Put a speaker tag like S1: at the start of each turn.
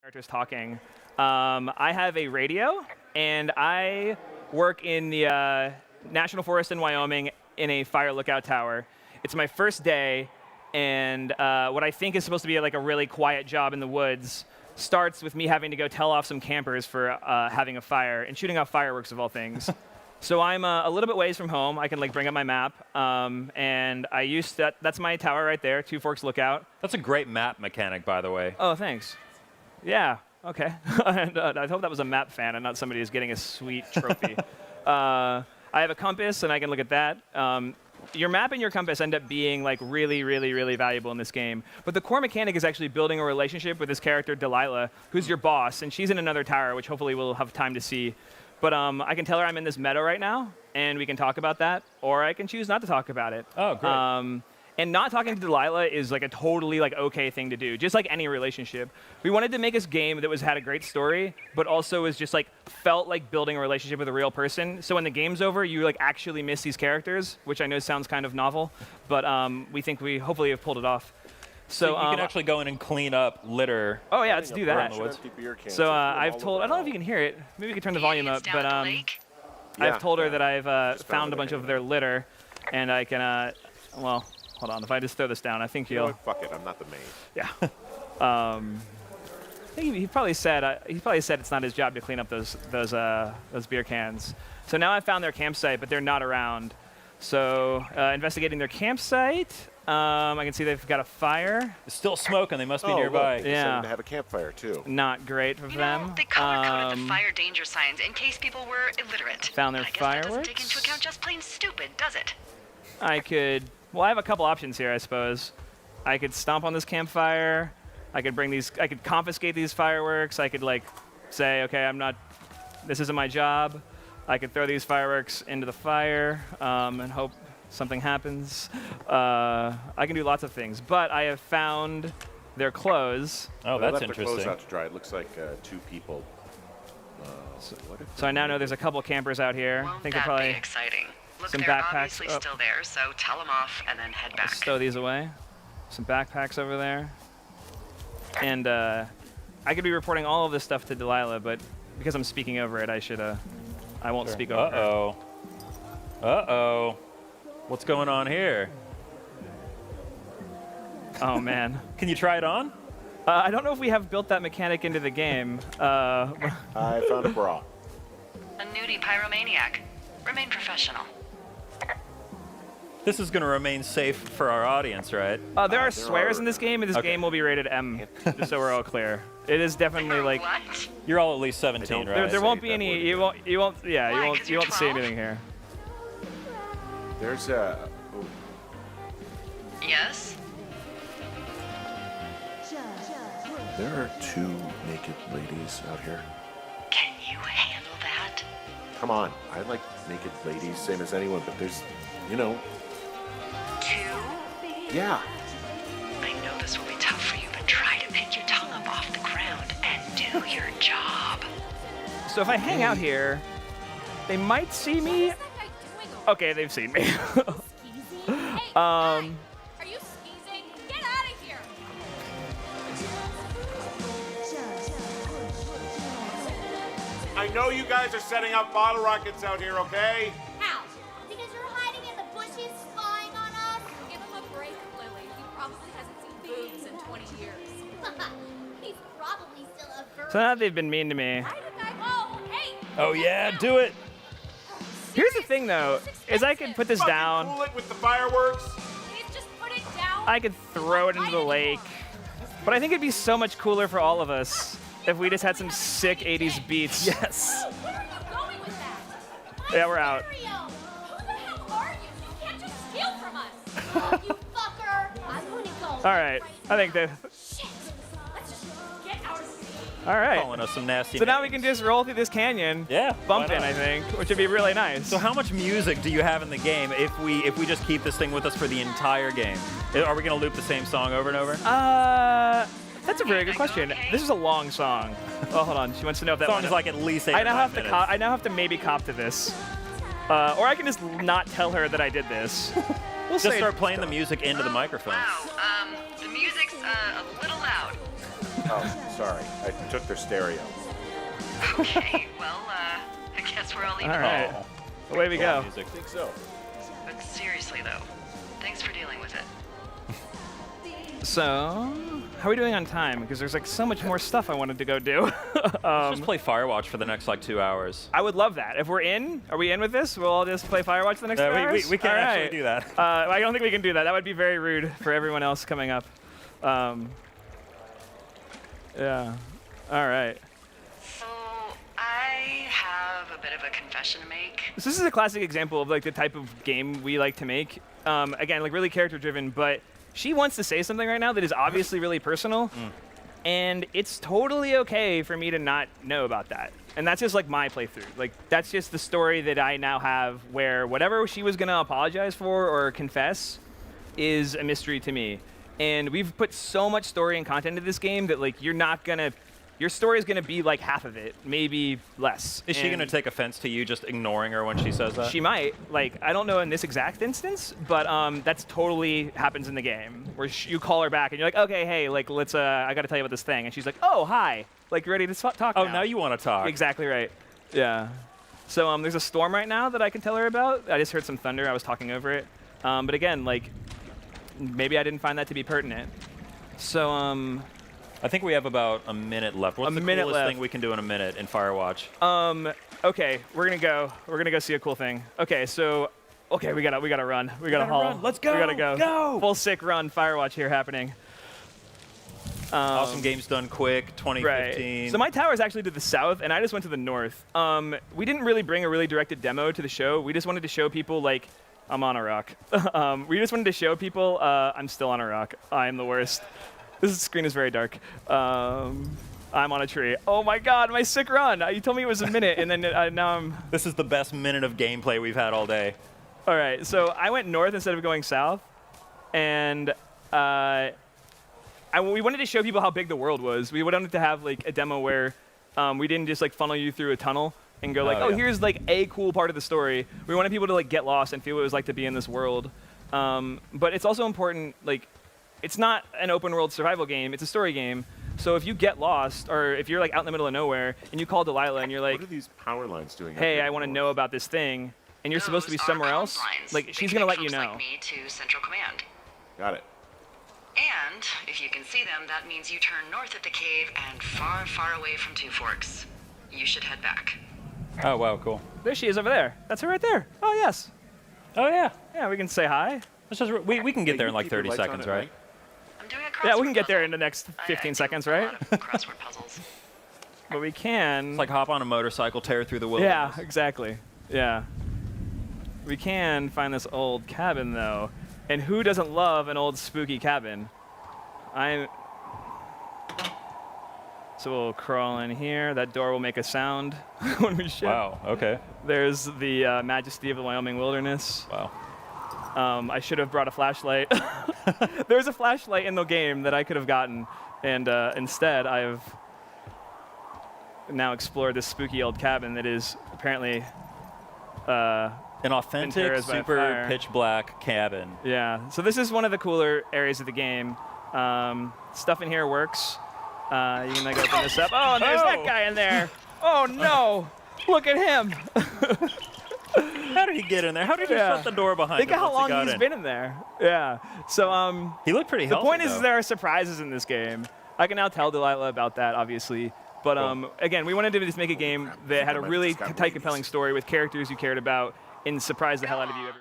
S1: Characters talking. I have a radio, and I work in the National Forest in Wyoming in a fire lookout tower. It's my first day, and what I think is supposed to be like a really quiet job in the woods starts with me having to go tell off some campers for having a fire and shooting off fireworks of all things. So I'm a little bit ways from home. I can like bring up my map, and I used that's my tower right there, Two Forks Lookout.
S2: That's a great map mechanic, by the way.
S1: Oh, thanks. Yeah, okay. And, I hope that was a map fan and not somebody who's getting a sweet trophy. I have a compass, and I can look at that. Your map and your compass end up being like really, really, really valuable in this game. But the core mechanic is actually building a relationship with this character, Delilah, who's your boss, and she's in another tower, which hopefully we'll have time to see. But I can tell her I'm in this meadow right now, and we can talk about that, or I can choose not to talk about it.
S2: Oh, great.
S1: And not talking to Delilah is like a totally like okay thing to do, just like any relationship. We wanted to make this game that had a great story, but also was just like felt like building a relationship with a real person. So when the game's over, you like actually miss these characters, which I know sounds kind of novel, but we think we hopefully have pulled it off. So
S2: you can actually go in and clean up litter.
S1: Oh yeah, let's do that. So I've told, I don't know if you can hear it. Maybe we can turn the volume up, but I've told her that I've found a bunch of their litter, and I can, well, hold on. If I just throw this down, I think you'll.
S3: You know what? Fuck it. I'm not the main.
S1: Yeah. I think he probably said it's not his job to clean up those beer cans. So now I found their campsite, but they're not around. So investigating their campsite, I can see they've got a fire.
S2: It's still smoking. They must be nearby.
S3: Look,
S1: yeah.
S3: They have a campfire too.
S1: Not great for them.
S4: They color-coded the fire danger signs in case people were illiterate.
S1: Found their
S4: I guess
S1: fireworks.
S4: That doesn't take into account just plain stupid, does it?
S1: I could. Well, I have a couple options here, I suppose. I could stomp on this campfire. I could bring these. I could confiscate these fireworks. I could like say, okay, I'm not. This isn't my job. I could throw these fireworks into the fire and hope something happens. I can do lots of things, but I have found their clothes.
S2: Oh,
S3: They
S2: that's
S3: left
S2: interesting.
S3: The clothes out to dry. It looks like two people.
S1: So I now know there's a couple campers out here.
S4: Won't
S1: I think they're
S4: that
S1: probably
S4: be exciting? Look,
S1: some
S4: they're
S1: backpacks.
S4: obviously still there, so tell them off and then head back.
S1: Stow these away. Some backpacks over there. And I could be reporting all of this stuff to Delilah, but because I'm speaking over it, I won't speak over her.
S2: Uh-oh. Uh-oh. What's going on here?
S1: Oh, man.
S2: Can you try it on?
S1: I don't know if we have built that mechanic into the game.
S3: I found a bra.
S4: A nudie pyromaniac. Remain professional.
S2: This is going to remain safe for our audience, right?
S1: There are swears in this game, and this game will be rated M, just so we're all clear. It is definitely like
S4: What?
S2: You're all at least 17, right?
S1: there won't be
S3: that
S1: any.
S3: word.
S1: You won't. Yeah,
S4: Why, 'cause
S1: you
S4: you're
S1: won't see
S4: 12?
S1: anything here.
S3: There's a. Oh,
S4: Yes?
S3: there are two naked ladies out here.
S4: Can you handle that?
S3: Come on, I like naked ladies, same as anyone, but there's, you know.
S4: Two?
S3: Yeah.
S4: I know this will be tough for you, but try to pick your tongue up off the ground and do your job.
S1: So if I hang out here, they might see me. Okay, they've seen me.
S5: Are you skeezing? Get out of here!
S3: I know you guys are setting up bottle rockets out here, okay?
S5: How? Because you're hiding in the bushes spying on us? Give him a break, Lily. He probably hasn't seen boobs in 20 years. He's probably still a virgin.
S1: So now they've been mean to me.
S5: Why did I... Oh, hey!
S2: Oh, yeah, do it.
S1: Here's the thing, though, is I could put this
S3: Fucking
S1: down.
S3: cool it with the fireworks.
S5: Please just put it down.
S1: I could throw it into the lake. But I think it'd be so much cooler for all of us if we just had some sick 80s beats.
S2: Yes.
S5: Where are you going with that?
S1: Yeah, we're out.
S5: Who the hell are you? You can't just steal from us. You fucker. I'm going to go.
S1: All right, I think that.
S5: Shit. Let's just get out of here.
S1: All right.
S2: Calling us some nasty
S1: So now we
S2: names.
S1: can just roll through this canyon.
S2: Yeah,
S1: Bumping,
S2: why not?
S1: I think, which would be really nice.
S2: So how much music do you have in the game if we just keep this thing with us for the entire game? Are we going to loop the same song over and over?
S1: That's a very good question. This is a long song. Oh, hold on. She wants to know if that
S2: Song
S1: one
S2: is like at least 8
S1: I
S2: or
S1: now
S2: 9
S1: have to.
S2: minutes.
S1: I now have to maybe cop to this, or I can just not tell her that I did this. We'll
S2: Just
S1: say
S2: start playing the music into the microphone.
S4: Wow, the music's a little loud.
S3: Oh, sorry. I took their stereo.
S4: Okay, well, I guess we're all even.
S1: All right.
S2: Oh.
S1: Away we go.
S2: Music.
S3: I think so.
S4: But seriously, though, thanks for dealing with it.
S1: So, how are we doing on time? Because there's like so much more stuff I wanted to go do.
S2: Let's just play Firewatch for the next like 2 hours.
S1: I would love that. If we're in, are we in with this? We'll all just play Firewatch the next 2 hours?
S2: We can't
S1: All
S2: actually
S1: right.
S2: do that.
S1: I don't think we can do that. That would be very rude for everyone else coming up. Yeah. All right.
S4: So, I have a bit of a confession to make.
S1: So this is a classic example of like the type of game we like to make. Again, like really character driven, but she wants to say something right now that is obviously really personal, and it's totally okay for me to not know about that. And that's just like my playthrough. Like that's just the story that I now have, where whatever she was gonna apologize for or confess is a mystery to me. And we've put so much story and content into this game that like your story is gonna be like half of it, maybe less.
S2: Is she going to
S1: And
S2: take offense to you just ignoring her when she says that?
S1: She might. Like, I don't know in this exact instance, but that's totally happens in the game, where you call her back and you're like, okay, hey, like, let's, I got to tell you about this thing. And she's like, oh, hi. Like, ready to talk
S2: Oh,
S1: now.
S2: now you want to talk.
S1: Exactly right. Yeah. So there's a storm right now that I can tell her about. I just heard some thunder. I was talking over it. But again, like, maybe I didn't find that to be pertinent. So,
S2: I think we have about a minute left. What's the
S1: minute
S2: coolest
S1: left.
S2: thing we can do in a minute in Firewatch?
S1: okay, we're gonna go. We're gonna go see a cool thing. Okay, so, okay, we gotta run. We gotta haul.
S2: run. Let's go.
S1: We gotta go.
S2: Go.
S1: Full sick run. Firewatch here happening.
S2: Awesome games done quick, 2015.
S1: Right. So my tower is actually to the south, and I just went to the north. We didn't really bring a really directed demo to the show. We just wanted to show people, like, I'm on a rock. We just wanted to show people I'm still on a rock. I am the worst. This screen is very dark. I'm on a tree. Oh my god, my sick run. You told me it was a minute, and then now I'm...
S2: This is the best minute of gameplay we've had all day.
S1: All right, so I went north instead of going south, and we wanted to show people how big the world was. We wanted to have like a demo where we didn't just like funnel you through a tunnel and go like, oh,
S2: yeah.
S1: here's like a cool part of the story. We wanted people to like get lost and feel what it was like to be in this world. But it's also important, like, it's not an open world survival game, it's a story game. So if you get lost, or if you're like out in the middle of nowhere and you call Delilah and you're like,
S3: What are these power lines doing?
S1: hey, I want to know about this thing, and you're supposed to be
S4: Those are
S1: somewhere
S4: comm
S1: else,
S4: lines.
S1: like
S4: They
S1: she's gonna let
S4: connect
S1: you
S4: folks
S1: know.
S4: like me to Central Command.
S3: Got it.
S4: And if you can see them, that means you turn north at the cave and far, far away from Two Forks. You should head back.
S2: Oh, wow, cool.
S1: There she is over there. That's her right there. Oh yes.
S2: Oh, yeah.
S1: Yeah, we can say hi.
S2: Let's just, we can get there in
S3: You
S2: like
S3: keep your
S2: 30
S3: lights on
S2: seconds,
S3: at
S2: right?
S3: night?
S4: I'm doing a crossword
S1: Yeah, we can get there
S4: puzzle.
S1: in the next
S4: I
S1: 15
S4: do
S1: seconds,
S4: a
S1: right?
S4: lot of crossword puzzles.
S1: But we can.
S2: It's like hop on a motorcycle, tear through the wilderness.
S1: Yeah, exactly. Yeah. We can find this old cabin though, and who doesn't love an old spooky cabin? So we'll crawl in here. That door will make a sound when we ship.
S2: Wow, okay.
S1: There's the majesty of the Wyoming wilderness.
S2: Wow.
S1: I should have brought a flashlight. There's a flashlight in the game that I could have gotten, and instead I've now explored this spooky old cabin that is apparently,
S2: An authentic,
S1: terrorized by
S2: super
S1: fire.
S2: pitch black cabin.
S1: yeah. So this is one of the cooler areas of the game. Stuff in here works. You can like open this up. Oh, and there's that
S2: Oh.
S1: guy in there. Oh no! Look at him.
S2: How did he get in there? How did he
S1: Yeah.
S2: shut the door behind
S1: Think
S2: him
S1: of how
S2: once he
S1: long
S2: got
S1: he's
S2: in?
S1: been in there. Yeah. So
S2: He looked pretty
S1: the
S2: healthy,
S1: point is
S2: though.
S1: there are surprises in this game. I can now tell Delilah about that, obviously. But again, we wanted to just make a game that had a really tight, compelling story with characters you cared about and surprise the hell out of you.